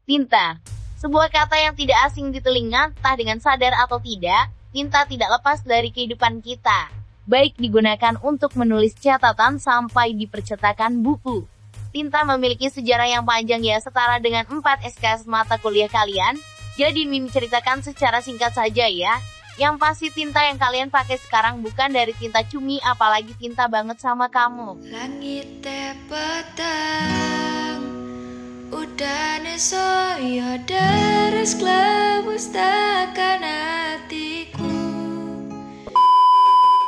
Tinta. Sebuah kata yang tidak asing di telinga, entah dengan sadar atau tidak, tinta tidak lepas dari kehidupan kita. Baik digunakan untuk menulis catatan sampai di percetakan buku. Tinta memiliki sejarah yang panjang ya, setara dengan 4 SKS mata kuliah kalian. Jadi Mimi ceritakan secara singkat saja ya. Yang pasti tinta yang kalian pakai sekarang bukan dari tinta cumi, apalagi tinta banget sama kamu. Langit petang, udane soyo deres klebus tekan hatiku.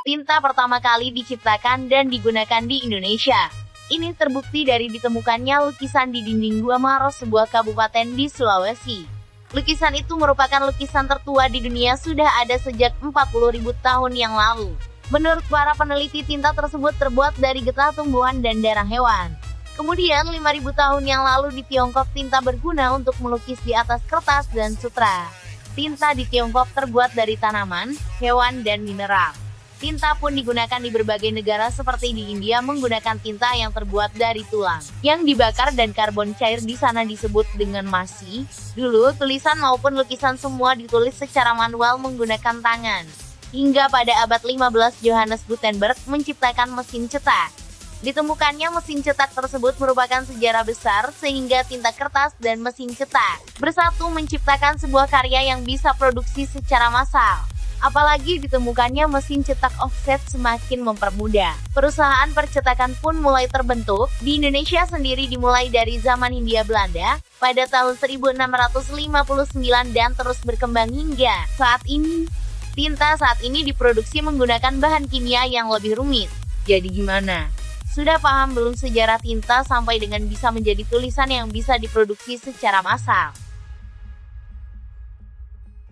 Tinta pertama kali diciptakan dan digunakan di Indonesia. Ini terbukti dari ditemukannya lukisan di dinding Gua Maros, sebuah kabupaten di Sulawesi. Lukisan itu merupakan lukisan tertua di dunia, sudah ada sejak 40.000 tahun yang lalu. Menurut para peneliti, tinta tersebut terbuat dari getah tumbuhan dan darah hewan. Kemudian 5.000 tahun yang lalu di Tiongkok, tinta berguna untuk melukis di atas kertas dan sutra. Tinta di Tiongkok terbuat dari tanaman, hewan, dan mineral. Tinta pun digunakan di berbagai negara seperti di India menggunakan tinta yang terbuat dari tulang, yang dibakar dan karbon cair di sana disebut dengan masi. Dulu, tulisan maupun lukisan semua ditulis secara manual menggunakan tangan. Hingga pada abad 15 Johannes Gutenberg menciptakan mesin cetak. Ditemukannya mesin cetak tersebut merupakan sejarah besar sehingga tinta kertas dan mesin cetak bersatu menciptakan sebuah karya yang bisa produksi secara massal. Apalagi ditemukannya mesin cetak offset semakin mempermudah. Perusahaan percetakan pun mulai terbentuk. Di Indonesia sendiri dimulai dari zaman Hindia Belanda pada tahun 1659 dan terus berkembang hingga saat ini. Tinta saat ini diproduksi menggunakan bahan kimia yang lebih rumit. Jadi gimana? Sudah paham belum sejarah tinta sampai dengan bisa menjadi tulisan yang bisa diproduksi secara massal?